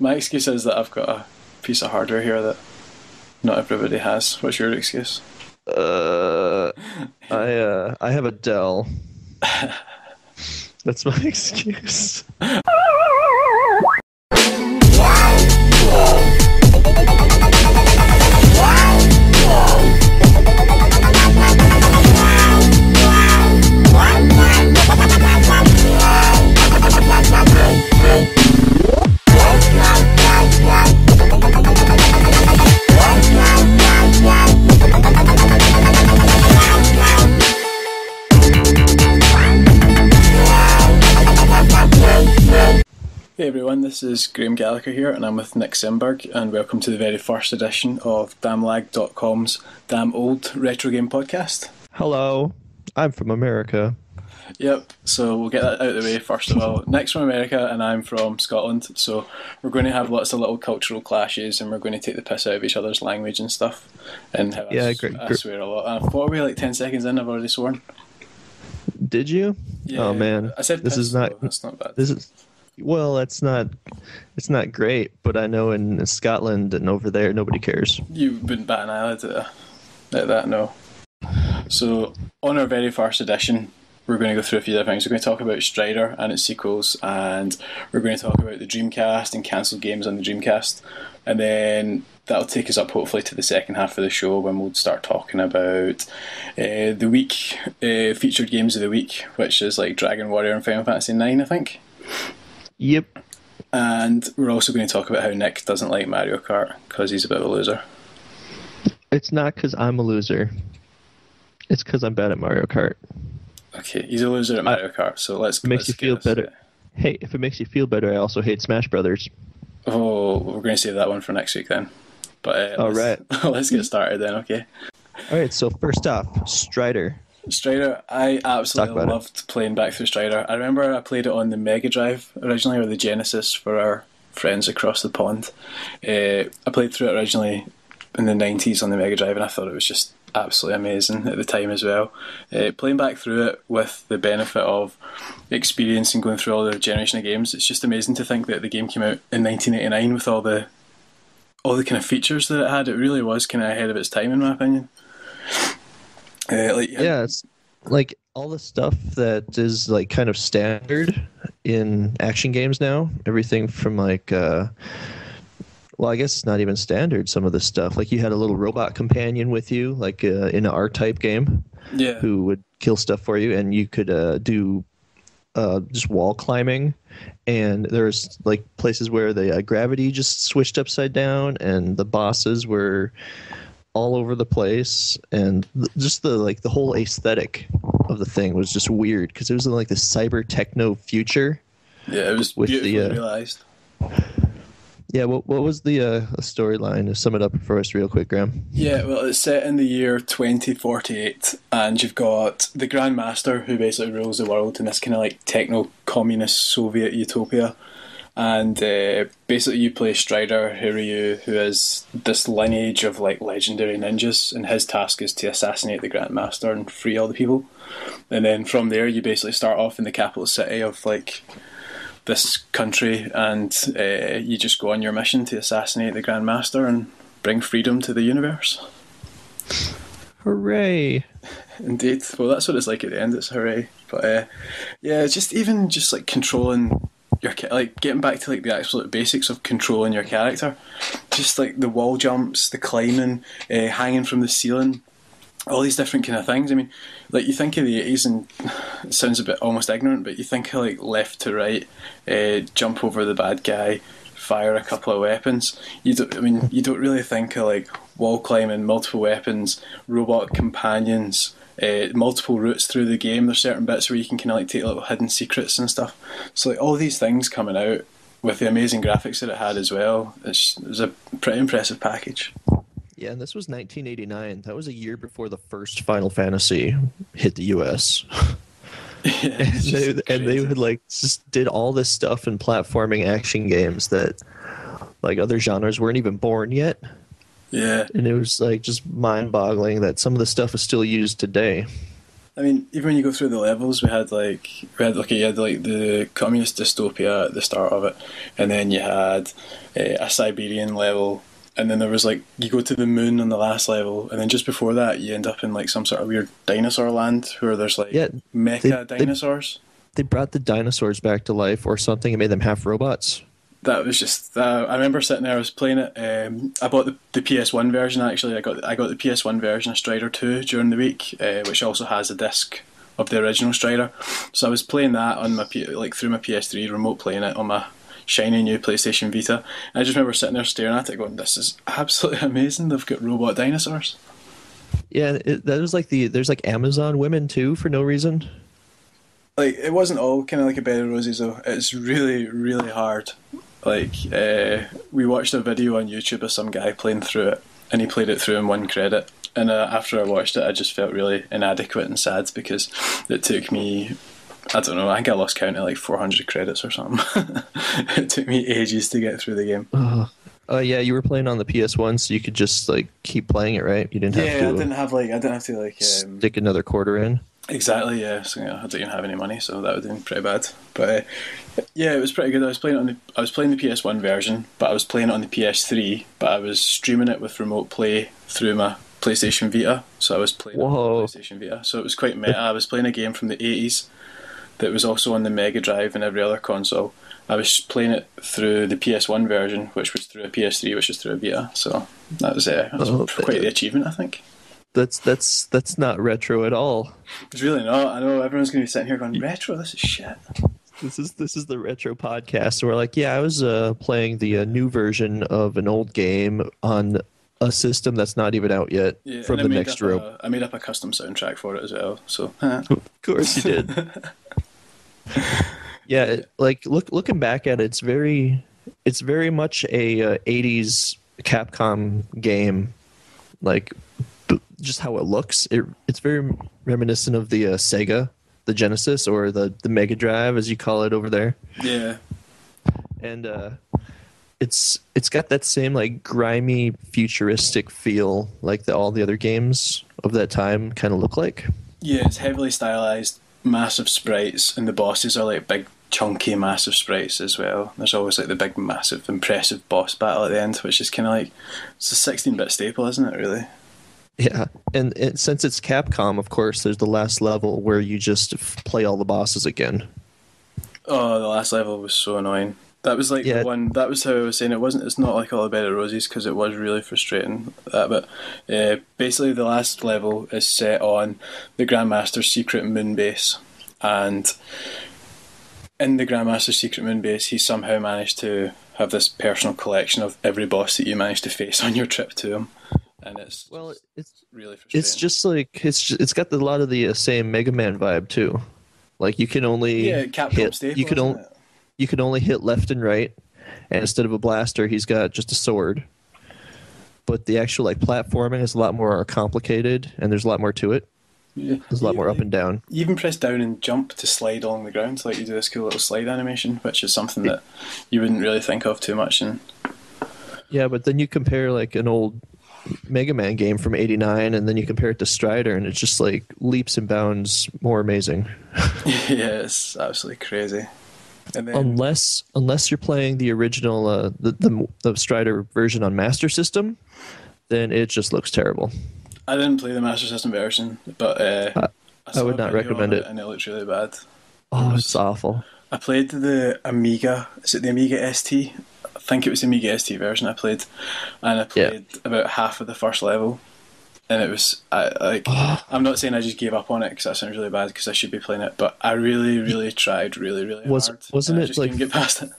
My excuse is that I've got a piece of hardware here that not everybody has. What's your excuse? Uh, I have a Dell. That's my excuse. Hey everyone, this is Grahame Gallacher here, and I'm with Nick Simberg, and welcome to the very first edition of DamnLag.com's DamnOld retro game podcast. Hello, I'm from America. Yep, so we'll get that out of the way first of all. Nick's from America and I'm from Scotland, so we're going to have lots of little cultural clashes, and we're going to take the piss out of each other's language and stuff. And how I swear a lot. And what are we, like 10 seconds in? I've already sworn. Did you? Yeah, oh man, I said this piss, is not. so that's not bad. This is. Well, it's not great, but I know in Scotland and over there, nobody cares. You wouldn't bat an eyelid at that, no. So, on our very first edition, we're going to go through a few other things. We're going to talk about Strider and its sequels, and we're going to talk about the Dreamcast and cancelled games on the Dreamcast. And then that'll take us up, hopefully, to the second half of the show when we'll start talking about the week, featured games of the week, which is like Dragon Warrior and Final Fantasy IX, I think. Yep. And we're also going to talk about how Nick doesn't like Mario Kart because he's a bit of a loser. It's not because I'm a loser. It's because I'm bad at Mario Kart. Okay, he's a loser at Mario Kart, so let's. It makes you feel better. Hey, if it makes you feel better, I also hate Smash Brothers. Oh, we're going to save that one for next week then. But all right, let's get started then. Okay. All right. So first off, Strider. Strider, I absolutely loved playing back through Strider. I remember I played it on the Mega Drive originally, or the Genesis for our friends across the pond. I played through it originally in the 90s on the Mega Drive, and I thought it was just absolutely amazing at the time as well. Playing back through it with the benefit of experience and going through all the generation of games, it's just amazing to think that the game came out in 1989 with all the kind of features that it had. It really was kind of ahead of its time, in my opinion. It's like all the stuff that is like kind of standard in action games now. Everything from like, well, I guess it's not even standard. Some of the stuff, like you had a little robot companion with you, like in an R-type game, who would kill stuff for you, and you could do just wall climbing. And there's like places where the gravity just switched upside down, and the bosses were all over the place, and just the whole aesthetic of the thing was just weird because it was in like the cyber techno future. Yeah, it was with beautifully realized. Yeah, what was the storyline? To sum it up for us real quick, Graham. Yeah, well, it's set in the year 2048, and you've got the Grand Master who basically rules the world in this kind of like techno-communist Soviet utopia. And basically you play Strider Hiryu, who is this lineage of like legendary ninjas, and his task is to assassinate the Grand Master and free all the people. And then from there you basically start off in the capital city of like this country, and you just go on your mission to assassinate the Grand Master and bring freedom to the universe. Hooray! Indeed. Well, that's what it's like at the end. It's hooray. But yeah, just like controlling your like getting back to like the absolute basics of controlling your character, just like the wall jumps, the climbing, hanging from the ceiling, all these different kind of things. I mean, like you think of the 80s, and it sounds a bit almost ignorant, but you think of like left to right, jump over the bad guy, fire a couple of weapons. You don't really think of like wall climbing, multiple weapons, robot companions, multiple routes through the game. There's certain bits where you can kind of like take little hidden secrets and stuff. So like all these things coming out with the amazing graphics that it had as well, it was a pretty impressive package. Yeah, and this was 1989. That was a year before the first Final Fantasy hit the US. Yeah, and they would like just did all this stuff in platforming action games that like other genres weren't even born yet. Yeah. And it was like just mind-boggling that some of the stuff is still used today. I mean, even when you go through the levels, you had like the communist dystopia at the start of it, and then you had a Siberian level, and then there was like you go to the moon on the last level, and then just before that you end up in like some sort of weird dinosaur land where there's like mecha dinosaurs. They brought the dinosaurs back to life or something and made them half robots. That was just. I remember sitting there. I was playing it. I bought the PS1 version. Actually, I got the PS1 version of Strider 2 during the week, which also has a disc of the original Strider. So I was playing that on my through my PS3, remote playing it on my shiny new PlayStation Vita. And I just remember sitting there staring at it, going, "This is absolutely amazing. They've got robot dinosaurs." Yeah, there's like Amazon women too for no reason. Like it wasn't all kind of like a bed of roses though. It's really really hard. Like, we watched a video on YouTube of some guy playing through it, and he played it through in one credit. And after I watched it, I just felt really inadequate and sad because it took me, I don't know, I think I lost count at like 400 credits or something. It took me ages to get through the game. Yeah, you were playing on the PS1, so you could just like keep playing it, right? You didn't have to. I didn't have to stick another quarter in. Exactly, yeah. So, I didn't even have any money, so that would have been pretty bad. But yeah, it was pretty good. I was playing the PS1 version, but I was playing it on the PS3. But I was streaming it with remote play through my PlayStation Vita. So I was playing it on the PlayStation Vita. So it was quite meta. I was playing a game from the 80s that was also on the Mega Drive and every other console. I was playing it through the PS1 version, which was through a PS3, which was through a Vita. So that was quite the achievement, I think. That's not retro at all. It's really not. I know everyone's going to be sitting here going, retro, this is shit. This is the retro podcast. We're like, yeah, I was playing the new version of an old game on a system that's not even out yet from the next room. I made up a custom soundtrack for it as well. So of course you did. Yeah, looking back at it, it's very much a 80s Capcom game. Like, just how it looks, it's very reminiscent of the Sega, the Genesis, or the Mega Drive, as you call it over there. Yeah. And it's got that same like grimy, futuristic feel like all the other games of that time kind of look like. Yeah, it's heavily stylized, massive sprites, and the bosses are like big, chunky, massive sprites as well. There's always like the big, massive, impressive boss battle at the end, which is kind of like, it's a 16-bit staple, isn't it, really? Yeah, and since it's Capcom, of course, there's the last level where you just play all the bosses again. Oh, the last level was so annoying. That was like the one. That was how I was saying it wasn't. It's not like All About Roses because it was really frustrating. But basically, the last level is set on the Grandmaster's secret moon base, and in the Grandmaster's secret moon base, he somehow managed to have this personal collection of every boss that you managed to face on your trip to him. And it's really frustrating. It's just like it's got a lot of the same Mega Man vibe too. Like you can only Capcom staple, you can only hit left and right, and instead of a blaster, he's got just a sword. But the actual like platforming is a lot more complicated, and there's a lot more to it. Yeah. There's a lot more up and down. You even press down and jump to slide along the ground, like you do this cool little slide animation, which is something that you wouldn't really think of too much. Yeah, but then you compare like an old Mega Man game from '89, and then you compare it to Strider, and it's just like leaps and bounds more amazing. Yeah, it's absolutely crazy. And then, unless you're playing the original, the Strider version on Master System, then it just looks terrible. I didn't play the Master System version, but I would not recommend it, and it looks really bad. Oh, it's awful. I played the Amiga. Is it the Amiga ST? I think it was the Amiga ST version I played, and I played about half of the first level, and it was I'm not saying I just gave up on it because that sounds really bad because I should be playing it, but I really tried really hard. Wasn't it just like couldn't get past it?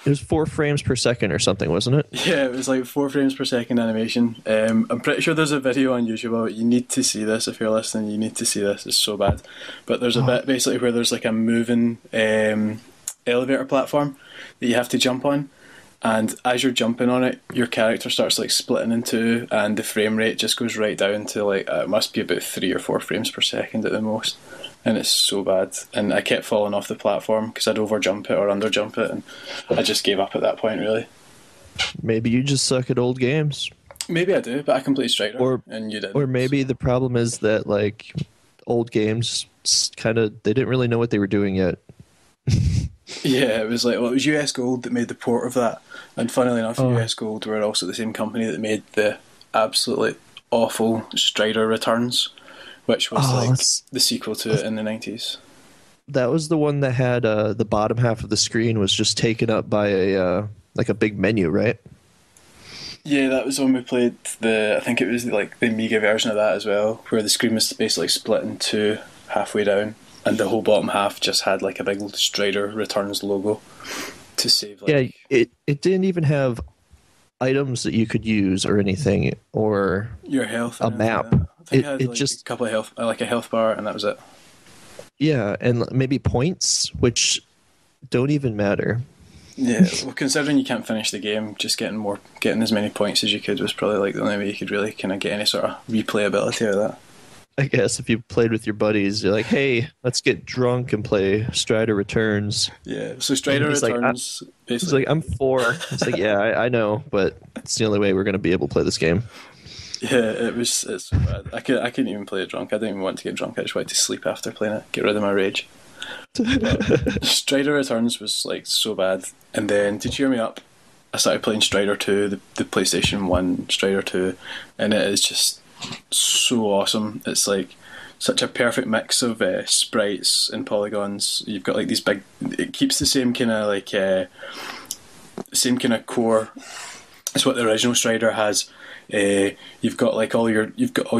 It was 4 frames per second or something, wasn't it? Yeah, it was like 4 frames per second animation. I'm pretty sure there's a video on YouTube of it. You need to see this if you're listening. You need to see this. It's so bad. But there's a bit basically where there's like a moving elevator platform that you have to jump on. And as you're jumping on it, your character starts like splitting in two, and the frame rate just goes right down to like it must be about 3 or 4 frames per second at the most, and it's so bad. And I kept falling off the platform because I'd overjump it or underjump it, and I just gave up at that point. Really, maybe you just suck at old games. Maybe I do, but I completed Strider, and you didn't. Or maybe the problem is that like old games. Kind of, they didn't really know what they were doing yet. Yeah, it was like, well, it was US Gold that made the port of that, and funnily enough, US Gold were also the same company that made the absolutely awful Strider Returns, which was the sequel to it in the 90s. That was the one that had the bottom half of the screen was just taken up by a like a big menu, right? Yeah, that was when we played I think it was like the Amiga version of that as well, where the screen was basically split in two halfway down, and the whole bottom half just had like a big Strider Returns logo to save. Like, yeah, it didn't even have items that you could use or anything, or your health, a map. Like I think it had it like just a couple of health, like a health bar, and that was it. Yeah, and maybe points, which don't even matter. Yeah, well, considering you can't finish the game, just getting as many points as you could was probably like the only way you could really kind of get any sort of replayability out of that. I guess if you played with your buddies, you're like, hey, let's get drunk and play Strider Returns. Yeah, so Strider Returns, He's like, I'm 4. It's like, yeah, I know, but it's the only way we're going to be able to play this game. Yeah, it's so bad. I couldn't even play it drunk. I didn't even want to get drunk. I just wanted to sleep after playing it, get rid of my rage. Strider Returns was like so bad, and then to cheer me up, I started playing Strider 2, the PlayStation 1 Strider 2, and it is just so awesome. It's like such a perfect mix of sprites and polygons. You've got like these big. It keeps the same kind of like same kind of core as what the original Strider has. You've got all your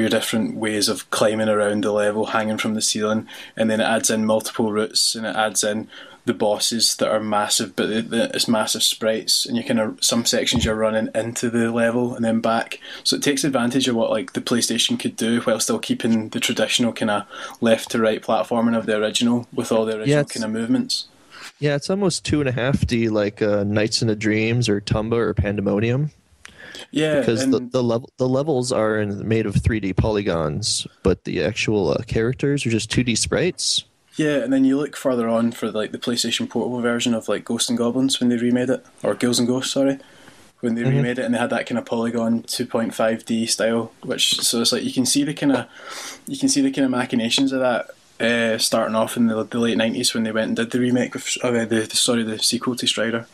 different ways of climbing around the level, hanging from the ceiling, and then it adds in multiple routes, and it adds in the bosses that are massive, but it's massive sprites, and you kind of some sections you're running into the level and then back. So it takes advantage of what like the PlayStation could do while still keeping the traditional kind of left to right platforming of the original with all the original kind of movements. Yeah, it's almost 2.5D like Nights into Dreams or Tumba or Pandemonium. Yeah, because the levels are made of 3D polygons, but the actual characters are just 2D sprites. Yeah, and then you look further on for like the PlayStation Portable version of like Ghosts and Goblins when they remade it, or Ghouls and Ghosts, sorry, when they remade it, and they had that kind of polygon 2.5D style, which so it's like you can see the kind of machinations of that starting off in the late 90s when they went and did the remake of the sequel to Strider.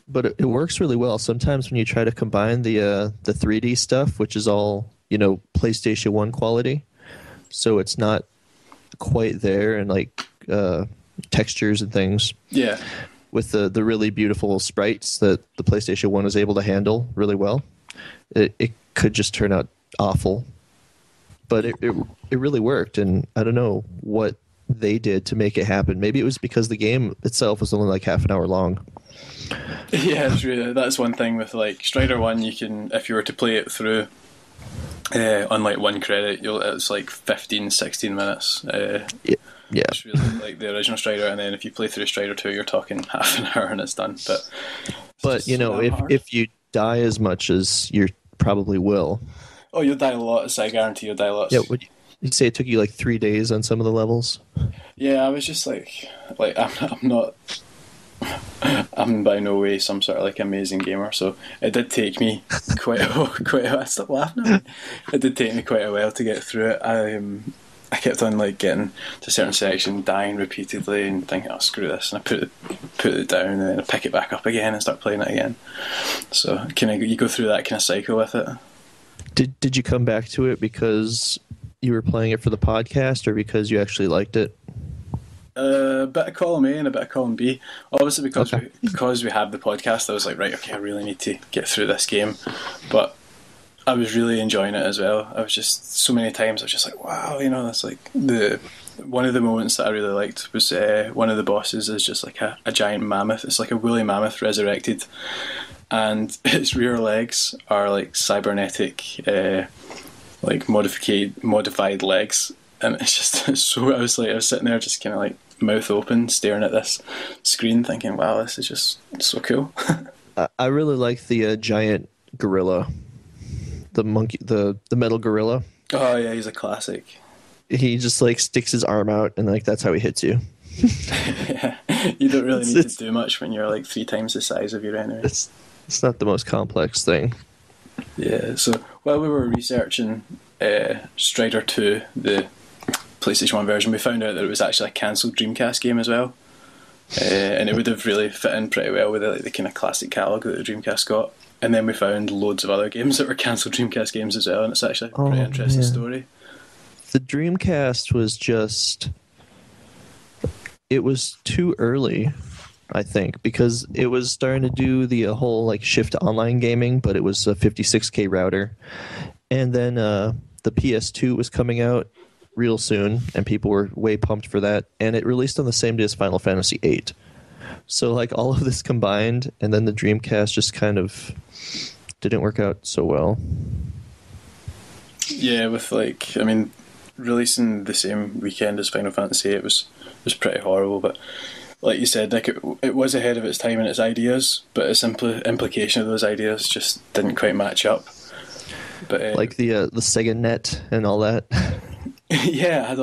But it works really well. Sometimes when you try to combine the 3D stuff, which is all PlayStation 1 quality, so it's not quite there, and like textures and things. Yeah. With the really beautiful sprites that the PlayStation 1 is able to handle really well, it could just turn out awful. But it really worked, and I don't know what they did to make it happen. Maybe it was because the game itself was only like half an hour long. Yeah, true. That's one thing with like Strider 1, you can, if you were to play it through on like 1 credit, it's like 15, 16 minutes. Yeah. It's really like the original Strider, and then if you play through Strider 2, you're talking half an hour and it's done. But if you die as much as you probably will. Oh, you'll die a lot, so I guarantee you'll die lots. Yeah, would you say it took you like 3 days on some of the levels? Yeah, I was just like I'm by no way some sort of like amazing gamer, so it did take me quite a while. Stop laughing at me. It did take me quite a while to get through it. I kept on like getting to a certain section, dying repeatedly, and thinking, "Oh, screw this," and I put it down, and then I pick it back up again and start playing it again. So you go through that kind of cycle with it. Did you come back to it because you were playing it for the podcast, or because you actually liked it? A bit of column A and a bit of column B. Obviously, because we have the podcast, I was like, right, okay, I really need to get through this game. But I was really enjoying it as well. I was just so many times I was just like, wow, that's like one of the moments that I really liked was one of the bosses is just like a giant mammoth. It's like a woolly mammoth resurrected, and its rear legs are like cybernetic, like modified legs. And it's just so I was sitting there just kind of like mouth open staring at this screen thinking, wow, this is just so cool. I really like the giant gorilla, the monkey, the metal gorilla. Oh yeah, he's a classic. He just like sticks his arm out and like that's how he hits you. Yeah, you don't really need to do much when you're like 3 times the size of your enemy. It's not the most complex thing. Yeah, so while we were researching Strider 2, the PlayStation 1 version, we found out that it was actually a cancelled Dreamcast game as well. And it would have really fit in pretty well with the kind of classic catalogue that the Dreamcast got. And then we found loads of other games that were cancelled Dreamcast games as well, and it's actually a pretty interesting story. The Dreamcast was just... It was too early, I think, because it was starting to do the whole like shift to online gaming, but it was a 56K router. And then the PS2 was coming out real soon, and people were way pumped for that. And it released on the same day as Final Fantasy VIII. So like all of this combined, and then the Dreamcast just kind of didn't work out so well. Yeah, with releasing the same weekend as Final Fantasy VIII was pretty horrible. But like you said, Nick, it was ahead of its time in its ideas, but its implication of those ideas just didn't quite match up. But like the Sega Net and all that. Yeah, it had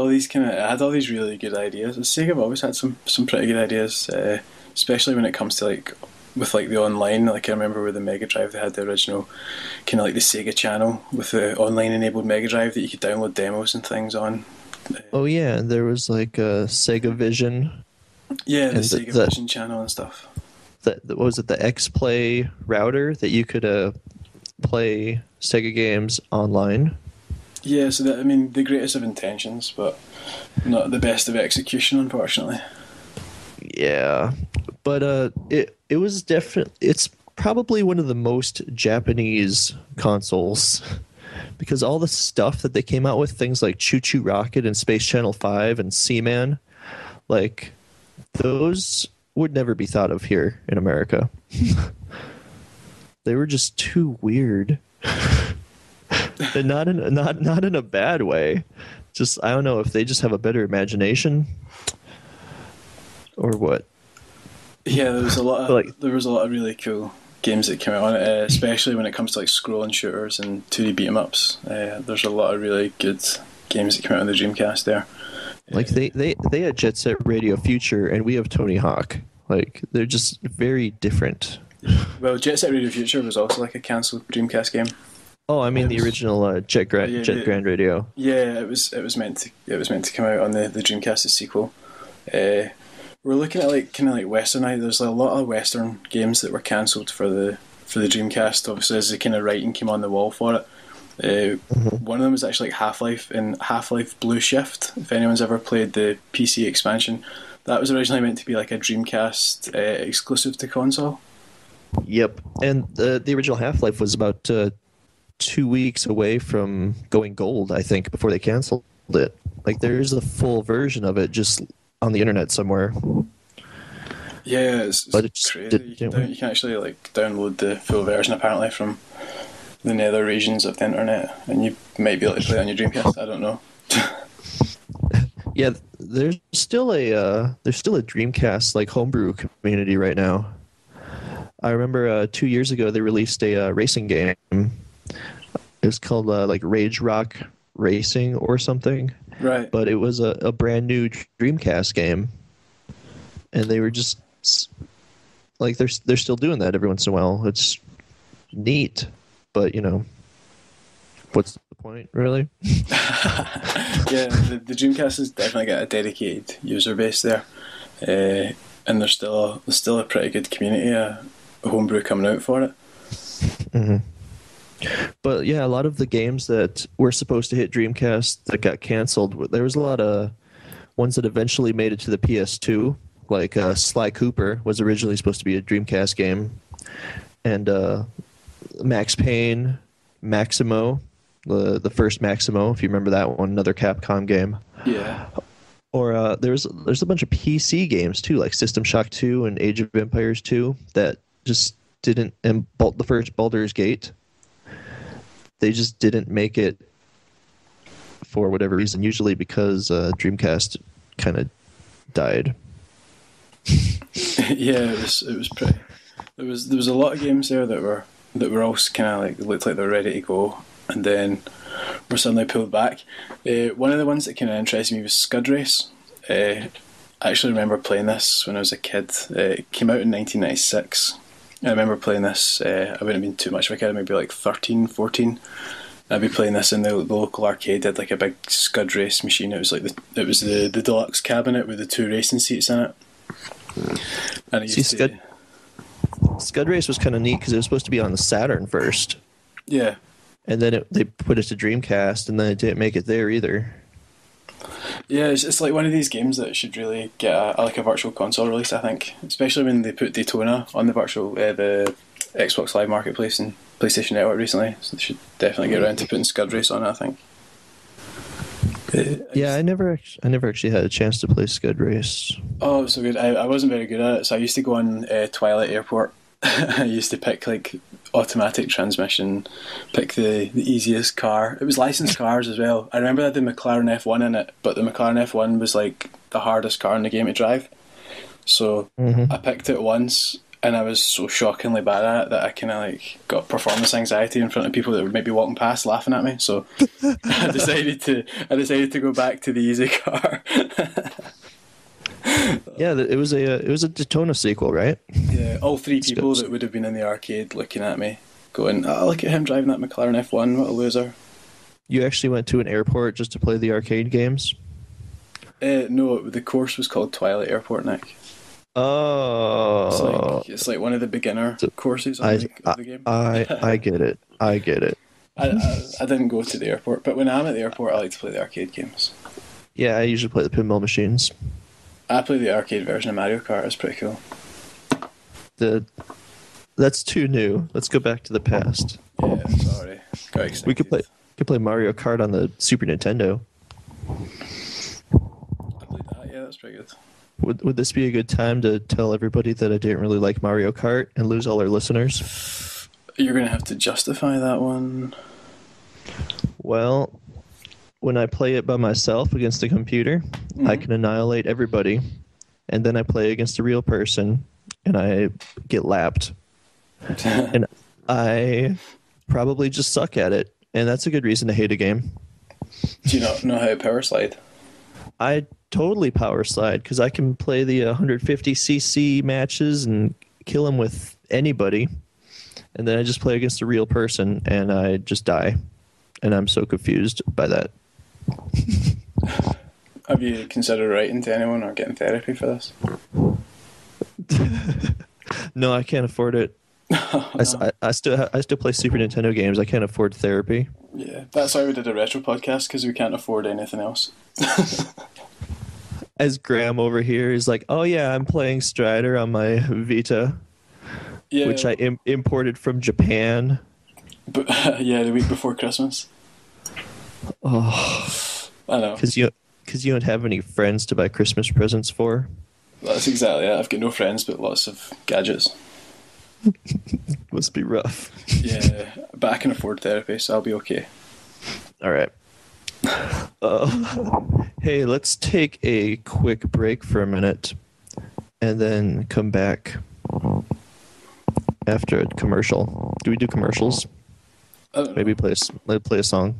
all these really good ideas. Sega have always had some pretty good ideas, especially when it comes to with the online. Like I remember with the Mega Drive, they had the original kind of like the Sega channel with the online enabled Mega Drive that you could download demos and things on. Oh yeah, and there was like a Sega Vision. Yeah, the Sega Vision channel and stuff. What was it, the X-Play router that you could play Sega games online? Yeah, so the greatest of intentions, but not the best of execution, unfortunately. Yeah, but it was definitely, it's probably one of the most Japanese consoles, because all the stuff that they came out with, things like Choo Choo Rocket and Space Channel 5 and Seaman, like those would never be thought of here in America. They were just too weird. And not in a bad way. Just, I don't know if they just have a better imagination or what. Yeah, there was a lot of really cool games that came out on it, especially when it comes to scrolling shooters and 2D beat 'em ups. There's a lot of really good games that came out on the Dreamcast there. Like they had Jet Set Radio Future, and we have Tony Hawk. Like they're just very different. Well, Jet Set Radio Future was also like a cancelled Dreamcast game. Oh, I mean the original Jet Grand Radio. Yeah, it was meant to come out on the Dreamcast as sequel. We're looking at kind of Western. There's a lot of Western games that were cancelled for the Dreamcast. Obviously, as the kind of writing came on the wall for it. One of them was actually Half-Life and Half-Life Blue Shift. If anyone's ever played the PC expansion, that was originally meant to be like a Dreamcast exclusive to console. Yep, and the original Half-Life was about 2 weeks away from going gold, I think, before they canceled it. Like there's a full version of it just on the internet somewhere. Yeah, it's crazy. You can actually download the full version apparently from the nether regions of the internet, and you might be able to play it on your Dreamcast. I don't know. Yeah, there's still a Dreamcast homebrew community right now. I remember 2 years ago they released a racing game. It was called Rage Rock Racing or something. Right. But it was a brand new Dreamcast game, and they were just they're still doing that every once in a while. It's neat, but what's the point, really? Yeah, the Dreamcast has definitely got a dedicated user base there, and there's still a pretty good community, a homebrew coming out for it. Mm-hmm. But yeah, a lot of the games that were supposed to hit Dreamcast that got canceled, there was a lot of ones that eventually made it to the PS2, like Sly Cooper was originally supposed to be a Dreamcast game, and Max Payne, Maximo, the first Maximo, if you remember that one, another Capcom game. Yeah. Or there's a bunch of PC games too, like System Shock 2 and Age of Empires 2, that just didn't, and the first Baldur's Gate, they just didn't make it for whatever reason, usually because Dreamcast kind of died. Yeah, it was pretty. There was a lot of games there that were all kind of looked like they were ready to go, and then were suddenly pulled back. One of the ones that kind of interested me was Scud Race. I actually remember playing this when I was a kid. It came out in 1996. I remember playing this. I wouldn't have been too much of a kid, maybe 13, 14. I'd be playing this in the local arcade. They had like a big scud race machine. It was like the deluxe cabinet with the 2 racing seats in it. And Scud Race was kind of neat because it was supposed to be on the Saturn first. Yeah. And then they put it to Dreamcast, and then it didn't make it there either. Yeah, it's like one of these games that should really get a virtual console release, I think. Especially when they put Daytona on the the Xbox Live Marketplace and PlayStation Network recently. So they should definitely get around to putting Scud Race on it, I think. Yeah, I never actually had a chance to play Scud Race. Oh, it was so good. I wasn't very good at it, so I used to go on Twilight Airport. I used to pick like automatic transmission, pick the easiest car. It was licensed cars as well. I remember I had the McLaren F1 in it, but the McLaren F1 was like the hardest car in the game to drive. So I picked it once, and I was so shockingly bad at it that I kind of like got performance anxiety in front of people that were maybe walking past laughing at me. So I decided to go back to the easy car. Yeah, it was a Daytona sequel, right? Yeah, all 3 people that would have been in the arcade looking at me, going, "Oh, look at him driving that McLaren F1! What a loser!" You actually went to an airport just to play the arcade games? No, the course was called Twilight Airport, Nick. Oh, it's like one of the beginner courses of the game. I get it. I get it. I didn't go to the airport, but when I'm at the airport, I like to play the arcade games. Yeah, I usually play the pinball machines. I play the arcade version of Mario Kart. It's pretty cool. That's too new. Let's go back to the past. Yeah, sorry. Got excited. We could play Mario Kart on the Super Nintendo. I played that. Yeah, that's pretty good. Would this be a good time to tell everybody that I didn't really like Mario Kart and lose all our listeners? You're going to have to justify that one. Well, when I play it by myself against a computer, I can annihilate everybody. And then I play against a real person, and I get lapped. And I probably just suck at it. And that's a good reason to hate a game. Do you not know how to power slide? I totally power slide because I can play the 150cc matches and kill them with anybody. And then I just play against a real person, and I just die. And I'm so confused by that. Have you considered writing to anyone or getting therapy for this? No, I can't afford it. Oh, no. I still play Super Nintendo games. I can't afford therapy. Yeah, that's why we did a retro podcast, because we can't afford anything else. As Graham over here is like, oh yeah, I'm playing Strider on my Vita, which I imported from Japan. But, yeah, the week before Christmas. Oh, I know. Because you don't have any friends to buy Christmas presents for. That's exactly it. I've got no friends, but lots of gadgets. Must be rough. Yeah, but I can afford therapy, so I'll be okay. All right. Hey, let's take a quick break for a minute and then come back after a commercial. Do we do commercials? Maybe play a song.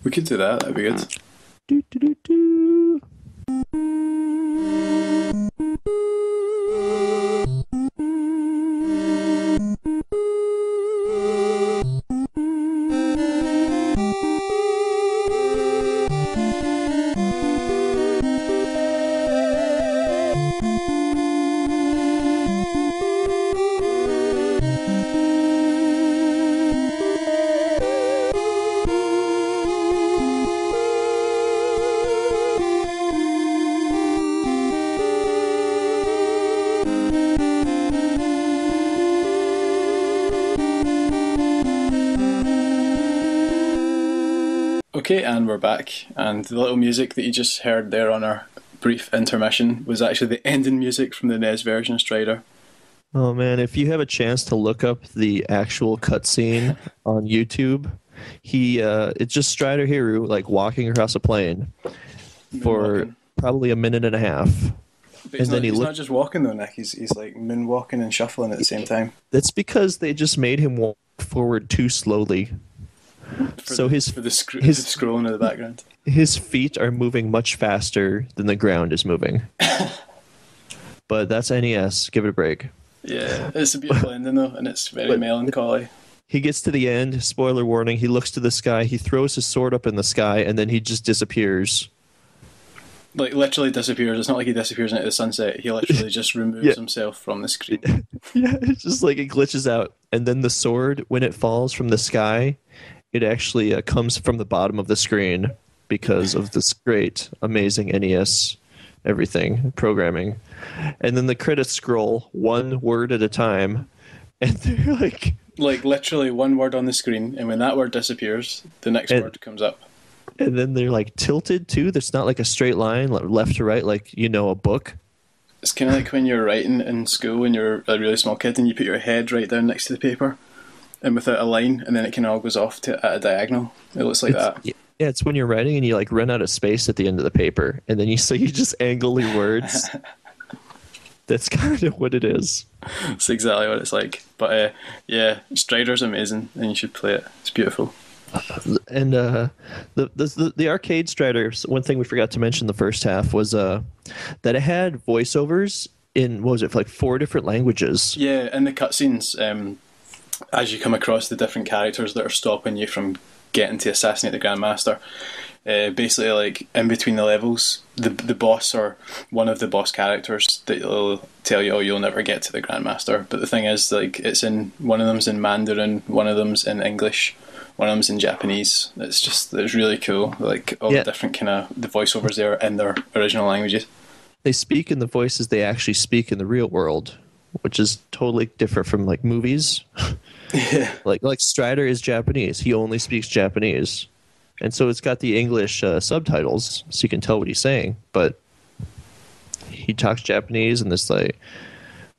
We could do that. That'd be good. Do, do, do, do. Okay, and we're back. And the little music that you just heard there on our brief intermission was actually the ending music from the NES version of Strider. Oh man, if you have a chance to look up the actual cutscene on YouTube, it's just Strider Hero like walking across a plane for probably a minute and a half. But he's not just walking though, Nick. He's like moonwalking and shuffling at the same time. That's because they just made him walk forward too slowly. For the scrolling in the background. His feet are moving much faster than the ground is moving. But that's NES. Give it a break. Yeah, it's a beautiful ending though, and it's very melancholy. he gets to the end. Spoiler warning. He looks to the sky. He throws his sword up in the sky, and then he just disappears. Like, literally disappears. It's not like he disappears into the sunset. He literally just removes himself from the screen. Yeah, it's just like it glitches out. And then the sword, when it falls from the sky, it actually comes from the bottom of the screen because of this great, amazing NES everything programming. And then the credits scroll one word at a time, and they're like literally one word on the screen, and when that word disappears, the next word comes up. And then they're like tilted too. There's not like a straight line left to right, like a book. It's kind of like when you're writing in school when you're a really small kid and you put your head right down next to the paper and without a line, and then it kind of all goes off at a diagonal. It looks like that. Yeah, it's when you're writing and you like run out of space at the end of the paper, and then you just angle your words. That's kind of what it is. It's exactly what it's like. But yeah, Strider's amazing, and you should play it. It's beautiful. And the arcade Strider, one thing we forgot to mention the first half was that it had voiceovers in, what was it, for like 4 different languages. Yeah, in the cutscenes, as you come across the different characters that are stopping you from getting to assassinate the Grandmaster, basically like in between the levels, the boss or one of the boss characters that will tell you, oh, you'll never get to the Grandmaster. But the thing is, like, it's in, one of them's in Mandarin, one of them's in English, one of them's in Japanese. It's really cool. Like all the different kind of the voiceovers there in their original languages. They speak in the voices they actually speak in the real world, which is totally different from like movies. Yeah. Like Strider is Japanese. He only speaks Japanese. And so it's got the English subtitles so you can tell what he's saying, but he talks Japanese, and it's like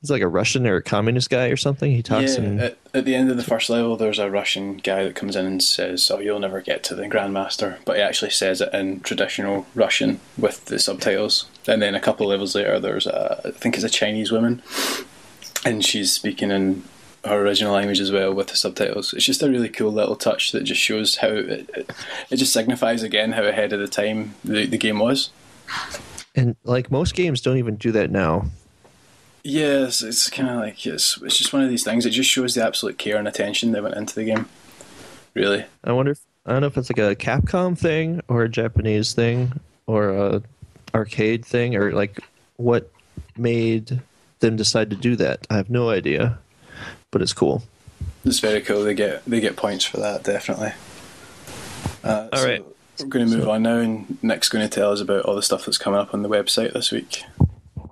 a Russian or a communist guy or something. He talks at the end of the first level, there's a Russian guy that comes in and says, oh, you'll never get to the Grandmaster, but he actually says it in traditional Russian with the subtitles. And then a couple of levels later, there's I think it's a Chinese woman, and she's speaking in her original language as well with the subtitles. It's just a really cool little touch that just shows how it just signifies again how ahead of the time the game was. And like most games don't even do that now. Yes, it's kind of like it's just one of these things. It just shows the absolute care and attention that went into the game. Really, I don't know if it's like a Capcom thing or a Japanese thing or a arcade thing, or like what made them decide to do that. I have no idea, but it's cool. It's very cool. They get points for that, definitely. All right, we're going to move on now, and Nick's going to tell us about all the stuff that's coming up on the website this week.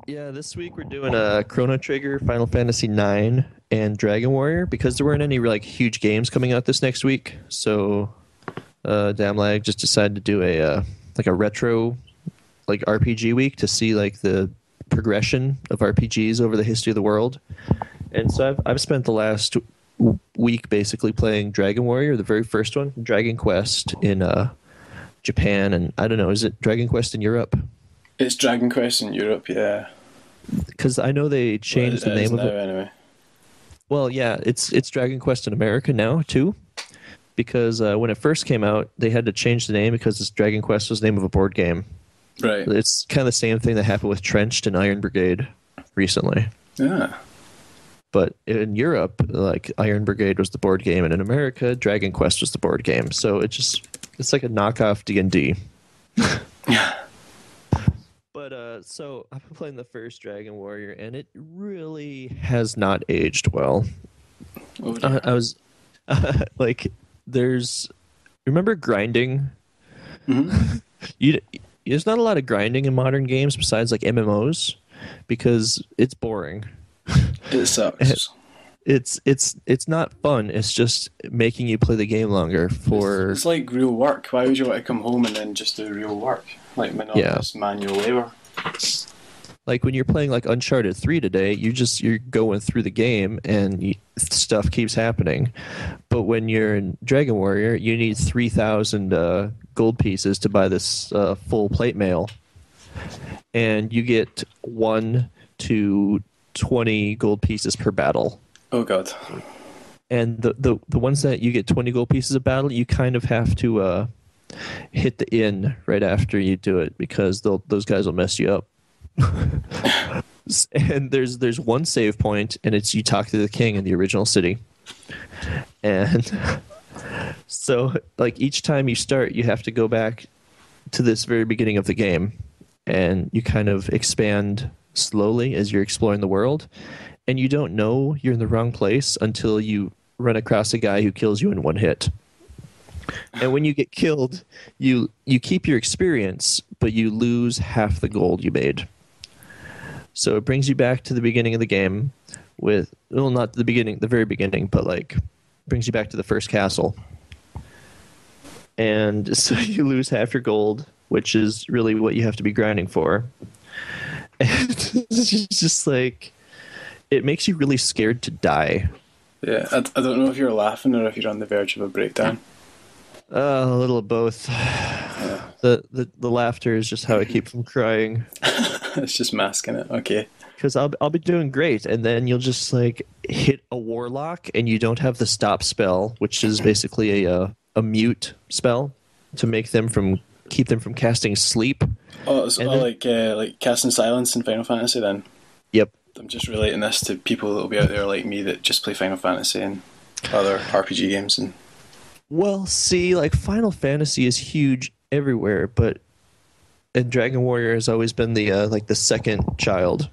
Yeah, this week we're doing a Chrono Trigger, Final Fantasy IX, and Dragon Warrior because there weren't any like huge games coming out this next week. So DamnLag just decided to do a retro like RPG week to see like the progression of RPGs over the history of the world. And so I've spent the last week basically playing Dragon Warrior, the very first one, Dragon Quest in Japan, and I don't know, is it Dragon Quest in Europe? It's Dragon Quest in Europe, yeah. Because I know they changed the name of it. Anyway. Well, yeah, it's Dragon Quest in America now too, because when it first came out, they had to change the name because Dragon Quest was the name of a board game. Right. It's kind of the same thing that happened with Trenched and Iron Brigade recently. Yeah. But in Europe, like Iron Brigade was the board game, and in America, Dragon Quest was the board game. So it's like a knockoff D&D. Yeah. But so I've been playing the first Dragon Warrior, and it really has not aged well. I was like, remember grinding? Mm-hmm. There's not a lot of grinding in modern games besides like MMOs because it's boring. It sucks. It's not fun. It's just making you play the game longer for. It's like real work. Why would you want to come home and then just do real work? Like monotonous manual labor. Like when you're playing like Uncharted 3 today, you're going through the game and stuff keeps happening. But when you're in Dragon Warrior, you need 3,000 gold pieces to buy this full plate mail, and you get 1 to 20 gold pieces per battle. Oh god. And the ones that you get 20 gold pieces a battle, you kind of have to hit the inn right after you do it because those guys will mess you up. And there's one save point, and it's you talk to the king in the original city, And so, like, each time you start, you have to go back to this very beginning of the game, and you kind of expand slowly as you're exploring the world, and you don't know you're in the wrong place until you run across a guy who kills you in one hit. And when you get killed, you keep your experience, but you lose half the gold you made. So it brings you back to the beginning of the game with, well, not the beginning, the very beginning, but like brings you back to the first castle. And so you lose half your gold, which is really what you have to be grinding for. And it's just like, it makes you really scared to die. Yeah, I don't know if you're laughing or if you're on the verge of a breakdown. A little of both. Yeah. The laughter is just how I keep from crying. It's just masking it. Okay. Because I'll be doing great, and then you'll just like hit a warlock, and you don't have the stop spell, which is basically a mute spell to keep them from casting sleep. Oh, it's like casting silence in Final Fantasy then. Yep. I'm just relating this to people that will be out there like me that just play Final Fantasy and other RPG games. And Well, see, like Final Fantasy is huge everywhere, and Dragon Warrior has always been the second child,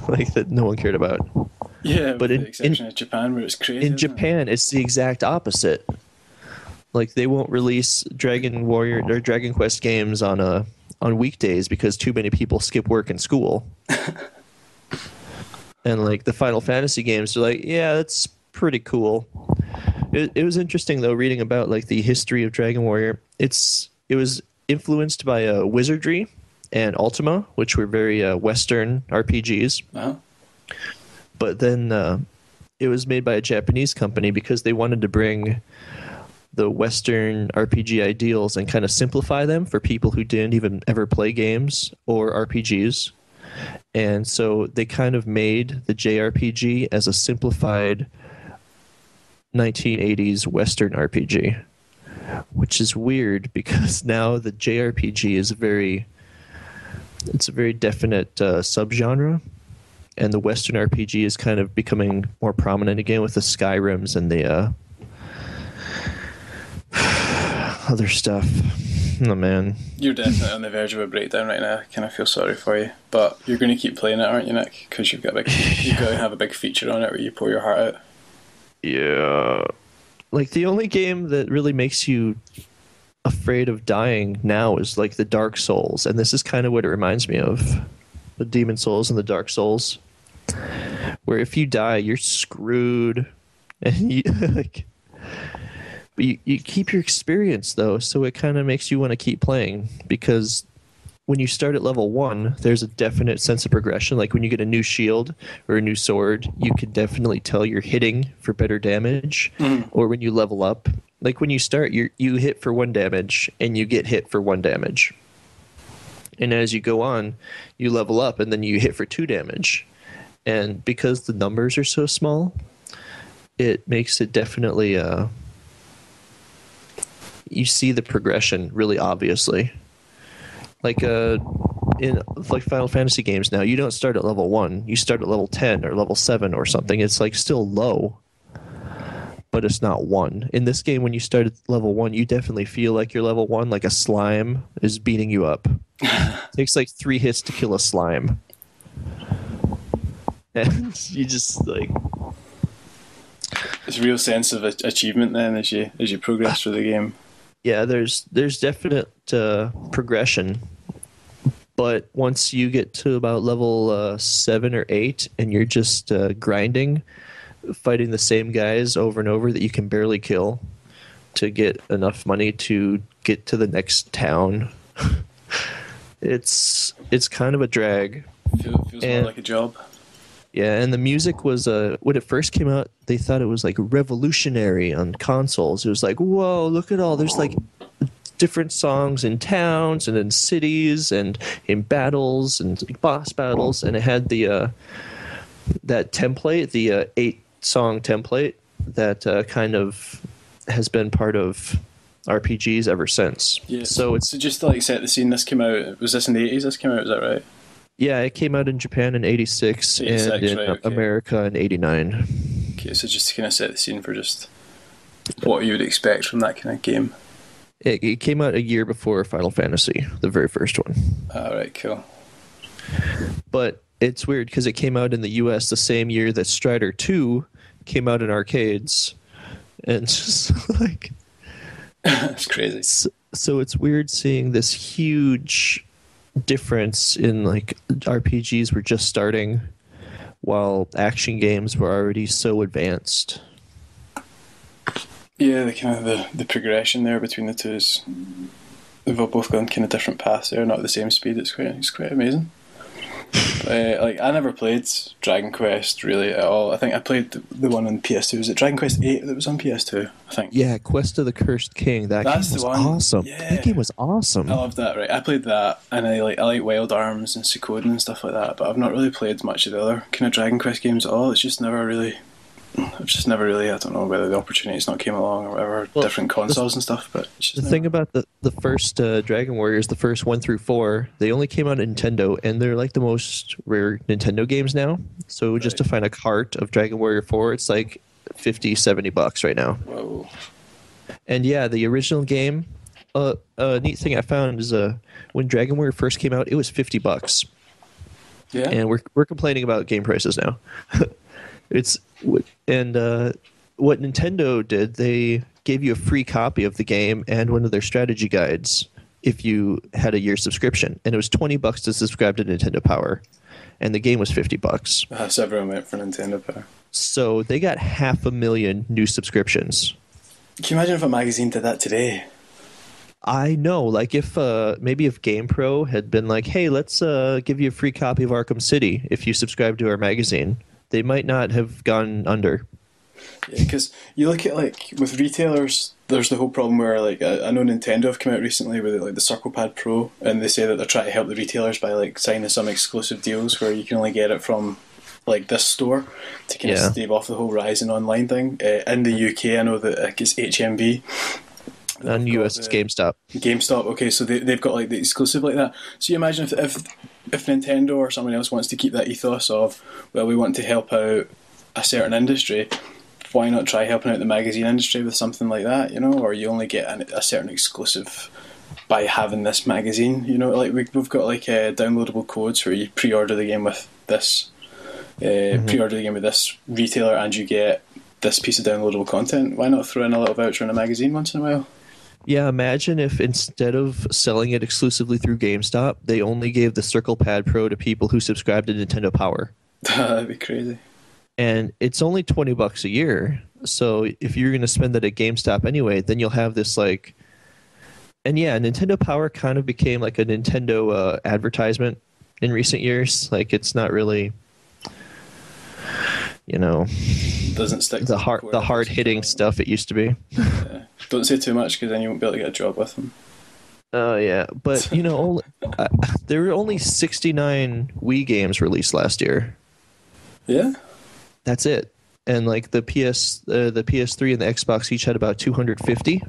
like that no one cared about. Yeah, but with the exception of Japan, where it's crazy. In Japan, it's the exact opposite. Like they won't release Dragon Warrior or Dragon Quest games on weekdays because too many people skip work and school. And like the Final Fantasy games are like, yeah, that's pretty cool. It was interesting though reading about like the history of Dragon Warrior. It was influenced by Wizardry and Ultima, which were very Western RPGs. Uh-huh. But then it was made by a Japanese company because they wanted to bring the Western RPG ideals and kind of simplify them for people who didn't even ever play games or RPGs. And so they kind of made the JRPG as a simplified 1980s Western RPG, which is weird because now the JRPG is a very definite subgenre, and the Western RPG is kind of becoming more prominent again with the Skyrims and the other stuff. Oh man, you're definitely on the verge of a breakdown right now. I kind of feel sorry for you, but you're going to keep playing it, aren't you, Nick? Because you've got to have a big feature on it where you pour your heart out. Yeah, like the only game that really makes you afraid of dying now is like the Dark Souls, and this is kind of what it reminds me of, the Demon Souls and the Dark Souls, where if you die, you're screwed, and you like. But you keep your experience, though, so it kind of makes you want to keep playing. Because when you start at level 1, there's a definite sense of progression. Like when you get a new shield or a new sword, you can definitely tell you're hitting for better damage. Mm. Or when you level up, like when you start, you hit for 1 damage, and you get hit for 1 damage. And as you go on, you level up, and then you hit for 2 damage. And because the numbers are so small, it makes it definitely... you see the progression really obviously. Like in like Final Fantasy games now, you don't start at level 1. You start at level 10 or level 7 or something. It's like still low, but it's not 1. In this game, when you start at level 1, you definitely feel like you're level 1, like a slime is beating you up. It takes like 3 hits to kill a slime. And you just like... There's a real sense of achievement then as you progress through the game. Yeah, there's definite progression, but once you get to about level 7 or 8, and you're just grinding, fighting the same guys over and over that you can barely kill to get enough money to get to the next town, it's kind of a drag. Feels more like a job. Yeah, and the music was, when it first came out, they thought it was like revolutionary on consoles. It was like, whoa, look at all, there's like different songs in towns and in cities and in battles and boss battles. And it had the that template, the 8-song template that kind of has been part of RPGs ever since. Yeah, so just to like set the scene, this came out, was this in the 80s this came out, is that right? Yeah, it came out in Japan in 86 and in right, okay. America in 89. Okay, so just to kind of set the scene for just what you would expect from that kind of game. It came out a year before Final Fantasy, the very first one. Alright, cool. But it's weird because it came out in the US the same year that Strider 2 came out in arcades. And it's just like... It's crazy. So it's weird seeing this huge difference in like RPGs were just starting while action games were already so advanced. Yeah, the kind of the progression there between the two is they've all both gone kind of different paths there, not at the same speed. It's quite amazing. Like I never played Dragon Quest really at all. I think I played the one on PS2. Was it Dragon Quest 8 that was on PS2? I think. Yeah, Quest of the Cursed King. That's game was awesome. Yeah. That game was awesome. I loved that. Right, I played that, and I like Wild Arms and Suikoden and stuff like that. But I've not really played much of the other kind of Dragon Quest games at all. It's just never really. I've just never really, I don't know whether the opportunity's not came along or whatever, different consoles and stuff, but it's just the thing about the first Dragon Warriors, the first 1 through 4, they only came out on Nintendo, and they're like the most rare Nintendo games now. So just to find a cart of Dragon Warrior 4, it's like $50-$70 right now. Whoa. And yeah, the original game, a neat thing I found is when Dragon Warrior first came out, it was $50. Yeah. And we're complaining about game prices now. What Nintendo did, they gave you a free copy of the game and one of their strategy guides if you had a year subscription, and it was $20 to subscribe to Nintendo Power, and the game was $50. So everyone went for Nintendo Power. So they got 500,000 new subscriptions. Can you imagine if a magazine did that today? I know, like if maybe if GamePro had been like, hey, let's give you a free copy of Arkham City if you subscribe to our magazine, they might not have gone under. Yeah, because you look at like with retailers, there's the whole problem where like I know Nintendo have come out recently with like the Circle Pad Pro, and they say that they're trying to help the retailers by like signing some exclusive deals where you can only get it from like this store to kind of stave off the whole rise in online thing. In the UK, I know that it's HMV. And US it's GameStop. GameStop, okay, so they've got like the exclusive like that. So you imagine if Nintendo or someone else wants to keep that ethos of, well, we want to help out a certain industry, why not try helping out the magazine industry with something like that, you know? Or you only get a certain exclusive by having this magazine, you know? Like we've got like downloadable codes where you pre-order the game with this, pre-order the game with this retailer and you get this piece of downloadable content. Why not throw in a little voucher in a magazine once in a while? Yeah, imagine if instead of selling it exclusively through GameStop, they only gave the Circle Pad Pro to people who subscribe to Nintendo Power. That'd be crazy. And it's only $20 a year. So if you're going to spend that at GameStop anyway, then you'll have this like... And yeah, Nintendo Power kind of became like a Nintendo advertisement in recent years. Like it's not really... You know, doesn't stick the hard hitting stuff it used to be. Yeah. Don't say too much because then you won't be able to get a job with them. Oh yeah, but you know, there were only 69 Wii games released last year. Yeah, that's it. And like the PS3 and the Xbox each had about 250.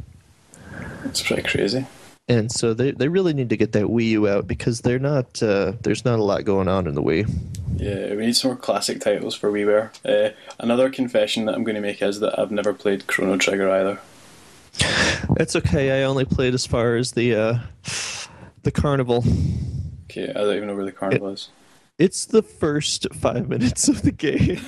That's pretty crazy. And so they really need to get that Wii U out because they're not there's not a lot going on in the Wii. Yeah, we need some more classic titles for WiiWare. Another confession that I'm going to make is that I've never played Chrono Trigger either. That's okay. I only played as far as the carnival. Okay, I don't even know where the carnival is. It's the first 5 minutes of the game.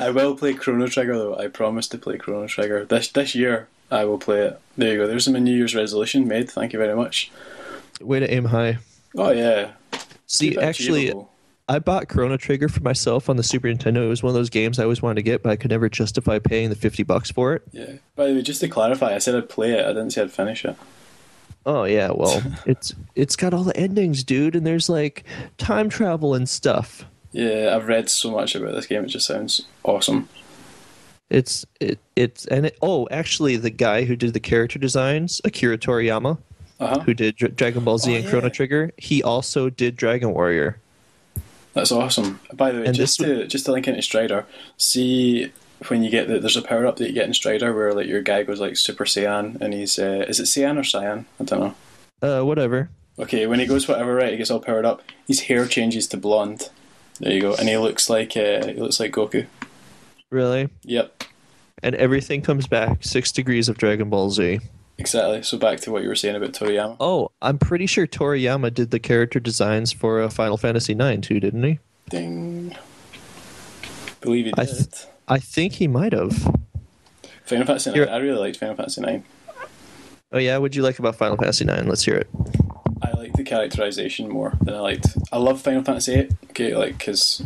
I will play Chrono Trigger though. I promise to play Chrono Trigger this year. I will play it. There you go. There's my New Year's resolution made. Thank you very much. Way to aim high. Oh yeah. See, actually, I bought Chrono Trigger for myself on the Super Nintendo. It was one of those games I always wanted to get, but I could never justify paying the $50 for it. Yeah. By the way, just to clarify, I said I'd play it. I didn't say I'd finish it. Oh yeah, well, it's got all the endings, dude, and there's like time travel and stuff. Yeah, I've read so much about this game. It just sounds awesome. Actually, the guy who did the character designs, Akira Toriyama, who did Dragon Ball Z and Chrono Trigger, he also did Dragon Warrior. That's awesome. By the way, just to link into Strider, see when you get there's a power up that you get in Strider where like your guy goes like Super Saiyan and he's is it Saiyan or Cyan? I don't know. Whatever. Okay, when he goes whatever, right, he gets all powered up. His hair changes to blonde. There you go, and he looks like Goku. Really? Yep. And everything comes back 6 degrees of Dragon Ball Z. Exactly. So back to what you were saying about Toriyama. Oh, I'm pretty sure Toriyama did the character designs for Final Fantasy IX too, didn't he? Ding. Believe he I did. I think he might have. Final Fantasy 9. I really liked Final Fantasy 9. Oh yeah, what'd you like about Final Fantasy IX? Let's hear it. I liked the characterization more than I liked. I love Final Fantasy 8. Okay, like because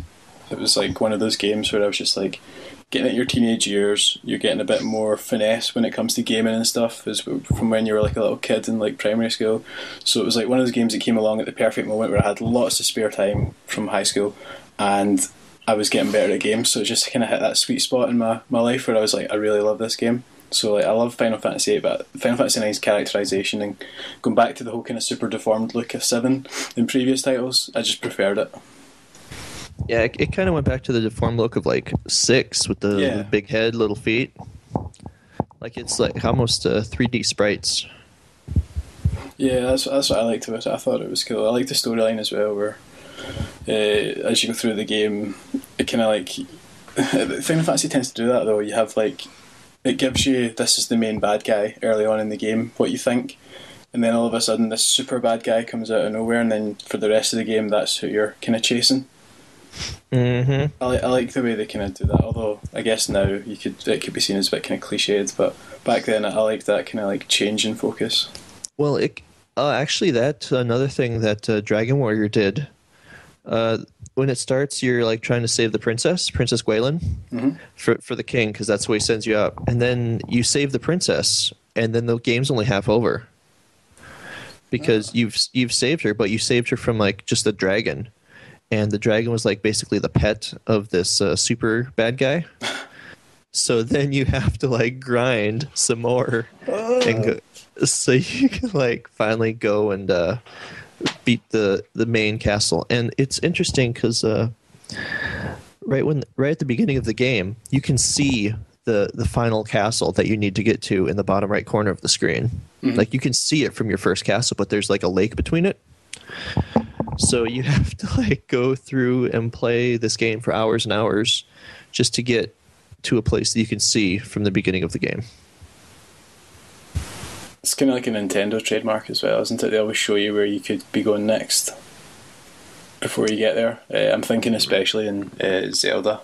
it was like one of those games where I was just like getting at your teenage years. You're getting a bit more finesse when it comes to gaming and stuff, as from when you were like a little kid in like primary school. So it was like one of those games that came along at the perfect moment where I had lots of spare time from high school, and I was getting better at games. So it just kind of hit that sweet spot in my life where I was like, I really love this game. So like, I love Final Fantasy 8, but Final Fantasy 9's characterization and going back to the whole kind of super deformed look of 7 in previous titles, I just preferred it. Yeah, it kind of went back to the deformed look of like 6 with the big head, little feet. Like it's like almost 3D sprites. Yeah, that's what I liked about it. I thought it was cool. I liked the storyline as well, where as you go through the game, it kind of like Final Fantasy tends to do that though. You have like it gives you this is the main bad guy early on in the game, what you think, and then all of a sudden this super bad guy comes out of nowhere, and then for the rest of the game that's who you're kind of chasing. Mm-hmm. I like the way they kind of do that. Although I guess now it could be seen as a bit kind of cliched, but back then I liked that kind of like change in focus. Well, actually that's another thing that Dragon Warrior did. When it starts, you're like trying to save the Princess Gwaelin, for the king, because that's the way he sends you out. And then you save the princess, and then the game's only half over because you've saved her, but you saved her from like just a dragon, and the dragon was like basically the pet of this super bad guy. So then you have to like grind some more and go, so you can like finally go and beat the main castle. And it's interesting because right at the beginning of the game, you can see the final castle that you need to get to in the bottom right corner of the screen. Like you can see it from your first castle, but there's like a lake between it. So you have to like go through and play this game for hours and hours just to get to a place that you can see from the beginning of the game. It's kind of like a Nintendo trademark as well, isn't it? They always show you where you could be going next before you get there. I'm thinking especially in Zelda.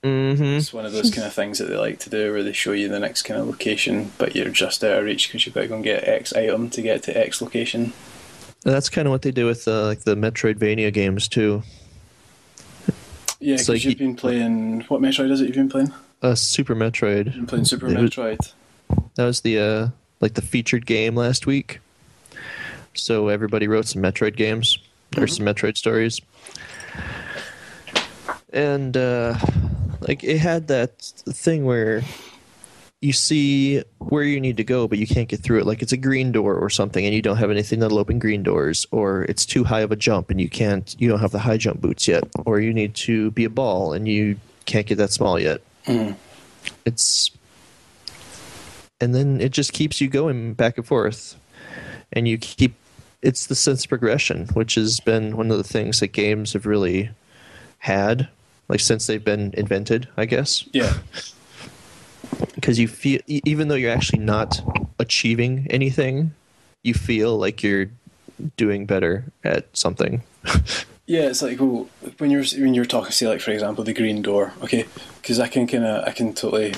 It's one of those kind of things that they like to do where they show you the next kind of location, but you're just out of reach because you've got to go and get X item to get to X location. And that's kind of what they do with like the Metroidvania games too. Yeah, because like you've been playing... What Metroid is it you've been playing? Super Metroid. You've been playing Super Metroid. That was the like the featured game last week. So everybody wrote some Metroid games or some Metroid stories. And like it had that thing where you see where you need to go, but you can't get through it. Like it's a green door or something, and you don't have anything that'll open green doors, or it's too high of a jump, and you don't have the high jump boots yet, or you need to be a ball, and you can't get that small yet. And then it just keeps you going back and forth, and it's the sense of progression, which has been one of the things that games have really had, like since they've been invented, I guess. Yeah. Because you feel, even though you're actually not achieving anything, you feel like you're doing better at something. Yeah, it's like, well, when you're talking, say, like for example, the green door, okay, because I can totally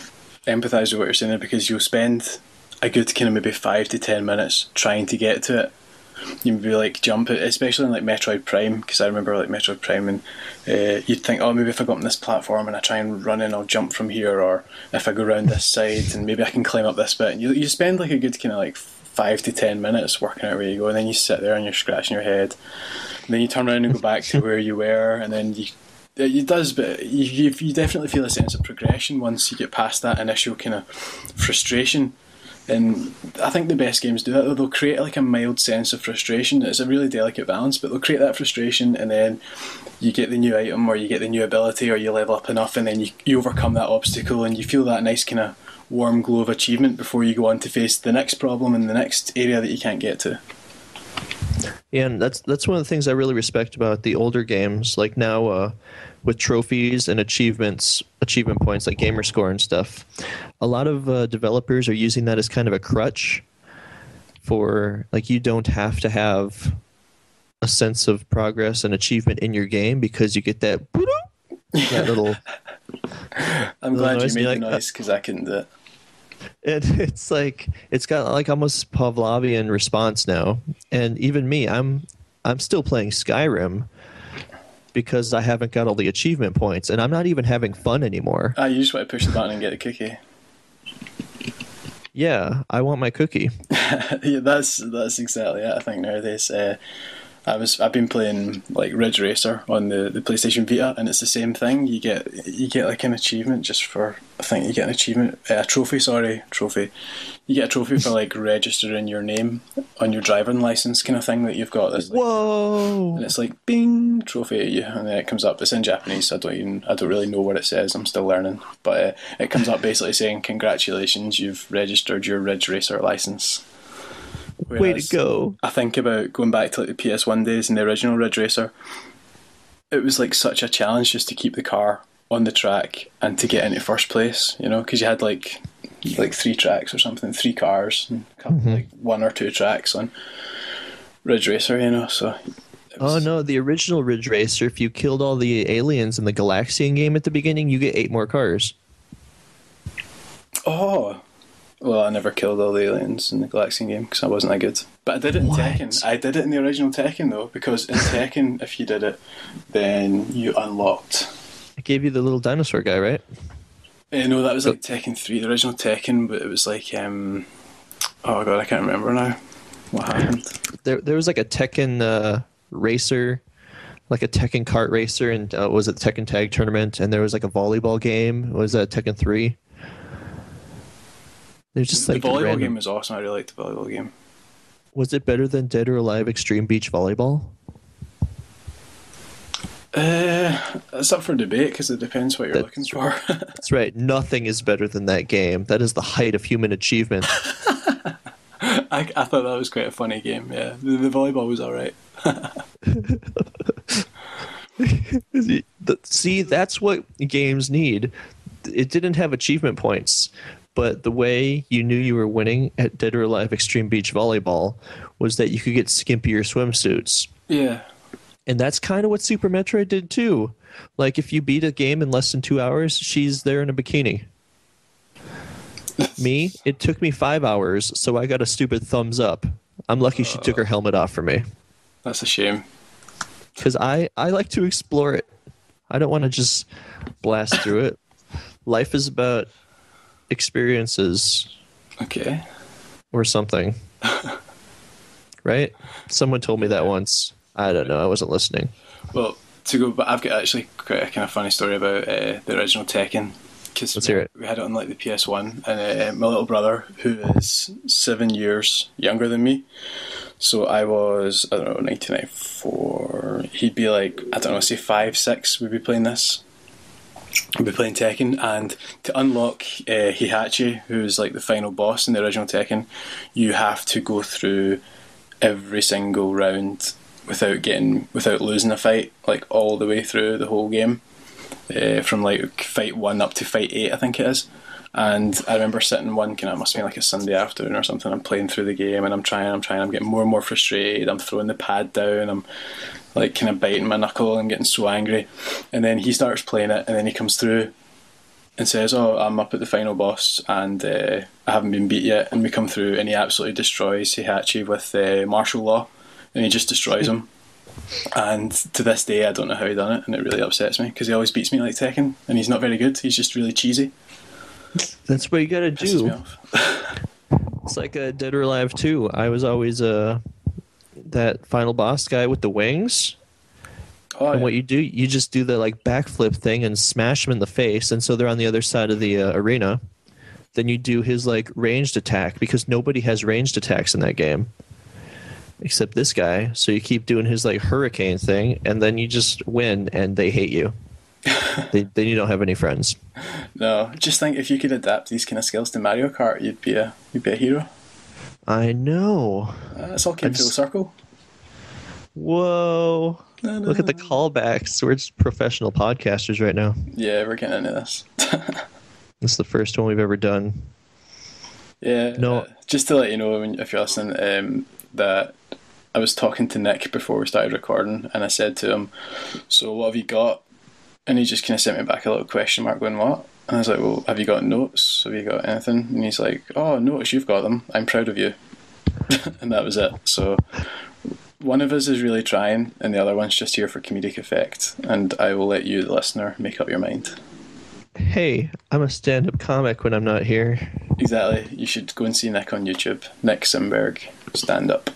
empathise with what you're saying there, because you'll spend a good kind of maybe 5 to 10 minutes trying to get to it. You maybe like jump it, especially in like Metroid Prime, because I remember like Metroid Prime, and you'd think, oh, maybe if I go up on this platform and I try and run in, I'll jump from here, or if I go around this side and maybe I can climb up this bit. And you spend like a good kind of like 5 to 10 minutes working out where you go, and then you sit there and you're scratching your head, and then you turn around and go back to where you were, and then it does, but you definitely feel a sense of progression once you get past that initial kind of frustration. And I think the best games do that, though. They'll create like a mild sense of frustration. It's a really delicate balance, but they'll create that frustration, and then you get the new item, or you get the new ability, or you level up enough, and then you overcome that obstacle, and you feel that nice kind of warm glow of achievement before you go on to face the next problem in the next area that you can't get to. Yeah, and that's one of the things I really respect about the older games. Like now, with trophies and achievement points like gamer score and stuff. A lot of developers are using that as kind of a crutch for, like, you don't have to have a sense of progress and achievement in your game because you get that little. I'm glad you noise, made the like, noise because I couldn't do it. And it's like it's got like almost Pavlovian response now. And even me, I'm still playing Skyrim because I haven't got all the achievement points, and I'm not even having fun anymore. You just want to push the button and get a cookie. Yeah, I want my cookie. Yeah, that's exactly it. I think nowadays. I've been playing like Ridge Racer on the PlayStation Vita, and it's the same thing. You get like an achievement just for, I think you get an achievement, a trophy. You get a trophy for like registering your name on your driving license, kind of thing that you've got. This, like, whoa! And it's like bing, trophy at you, and then it comes up. It's in Japanese, so I don't really know what it says. I'm still learning, but it comes up basically saying congratulations, you've registered your Ridge Racer license. Whereas way to go. I think about going back to like the PS1 days and the original Ridge Racer. It was like such a challenge just to keep the car on the track and to get into first place, you know, because you had like 3 tracks or something, 3 cars, and a couple, like 1 or 2 tracks on Ridge Racer, you know. So. Oh no, the original Ridge Racer. If you killed all the aliens in the Galaxian game at the beginning, you get 8 more cars. Oh. Well, I never killed all the aliens in the Galaxian game because I wasn't that good. But I did it in Tekken. I did it in the original Tekken, though, because in Tekken, if you did it, then you unlocked... I gave you the little dinosaur guy, right? No, that was like Tekken 3, the original Tekken, but it was like... oh, God, I can't remember now what happened. There was like a Tekken racer, like a Tekken kart racer, and was it the Tekken Tag Tournament, and there was like a volleyball game. Was that Tekken 3? There's just like the volleyball game was awesome. I really liked the volleyball game. Was it better than Dead or Alive Extreme Beach Volleyball? It's up for debate because it depends what you're looking for. That's right. Nothing is better than that game. That is the height of human achievement. I thought that was quite a funny game. Yeah, the volleyball was all right. See, that's what games need. It didn't have achievement points. But the way you knew you were winning at Dead or Alive Extreme Beach Volleyball was that you could get skimpier swimsuits. Yeah. And that's kind of what Super Metroid did too. Like, if you beat a game in less than 2 hours, she's there in a bikini. Me, it took me 5 hours, so I got a stupid thumbs up. I'm lucky she took her helmet off for me. That's a shame. Because I like to explore it. I don't want to just blast through it. Life is about... experiences, okay, or something. Right? Someone told me that once. I don't know, I wasn't listening. Well, but I've got actually quite a kind of funny story about the original Tekken, because let's hear it. We had it on like the PS1, and my little brother, who is 7 years younger than me, so I was, I don't know, 1994, he'd be like, I don't know, say 5, 6, we'd be playing this. We'll be playing Tekken, and to unlock Heihachi, who's like the final boss in the original Tekken, you have to go through every single round without losing a fight, like all the way through the whole game, from like fight 1 up to fight 8, I think it is. And I remember sitting one kind of, must have been like a Sunday afternoon or something, I'm playing through the game and I'm getting more and more frustrated, I'm throwing the pad down, I'm like kind of biting my knuckle and getting so angry. And then he starts playing it, and then he comes through and says, oh, I'm up at the final boss and I haven't been beat yet. And we come through and he absolutely destroys Heihachi with martial law, and he just destroys him. And to this day I don't know how he done it, and it really upsets me because he always beats me like Tekken, and he's not very good, he's just really cheesy. That's what you gotta Pisses do. me off. It's like a Dead or Alive 2. I was always that final boss guy with the wings. Oh, and what you do, you just do the like backflip thing and smash them in the face, and so they're on the other side of the arena. Then you do his like ranged attack, because nobody has ranged attacks in that game except this guy. So you keep doing his like hurricane thing, and then you just win, and they hate you. Then you don't have any friends. No, just think if you could adapt these kind of skills to Mario Kart, you'd be a hero. I know. It's all came full circle. Whoa. Look at the callbacks. We're just professional podcasters right now. Yeah, we're getting into this. This is the first one we've ever done. Yeah. No. Just to let you know, if you're listening, that I was talking to Nick before we started recording, and I said to him, "So what have you got?" And he just kind of sent me back a little question mark going, "What?" And I was like, "Well, have you got notes? Have you got anything?" And he's like, "Oh, notice you've got them. I'm proud of you." And that was it. So one of us is really trying, and the other one's just here for comedic effect. And I will let you, the listener, make up your mind. Hey, I'm a stand-up comic when I'm not here. Exactly. You should go and see Nick on YouTube. Nick Simberg, stand up.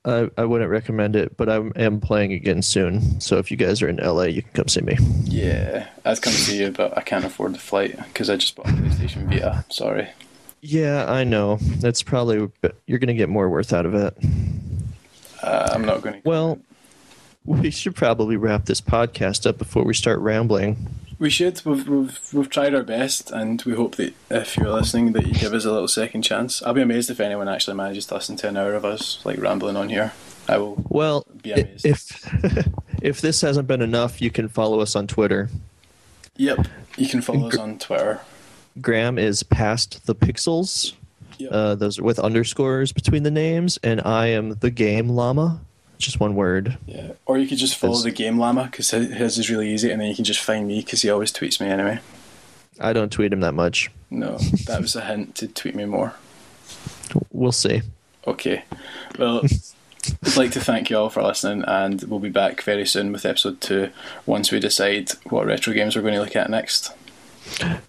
I wouldn't recommend it, but I am playing again soon. So if you guys are in LA, you can come see me. Yeah, I'd come see you, but I can't afford the flight because I just bought a PlayStation Vita. Sorry. Yeah, I know. That's probably you're going to get more worth out of it. I'm not going to. Well, we should probably wrap this podcast up before we start rambling. We should. We've tried our best, and we hope that if you're listening, that you give us a little second chance. I'll be amazed if anyone actually manages to listen to an hour of us like rambling on here. I will. Well, be amazed. If this hasn't been enough, you can follow us on Twitter. Yep, you can follow us on Twitter. Graham is Past the Pixels. Yep. Those are with underscores between the names, and I am the Game Llama. Just one word. Yeah, or you could just follow the Game Llama because his is really easy, and then you can just find me because he always tweets me anyway. I don't tweet him that much. No, that was a hint to tweet me more. We'll see. Okay, well, I'd like to thank you all for listening, and we'll be back very soon with episode 2 once we decide what retro games we're going to look at next.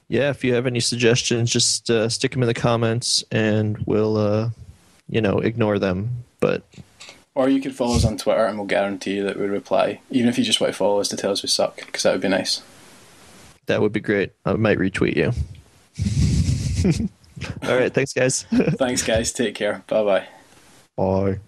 Yeah, if you have any suggestions, just stick them in the comments, and we'll, ignore them. But or you could follow us on Twitter, and we'll guarantee you that we reply, even if you just want to follow us to tell us we suck, because that would be nice. That would be great. I might retweet you. All right, thanks, guys. Thanks, guys. Take care. Bye-bye. Bye.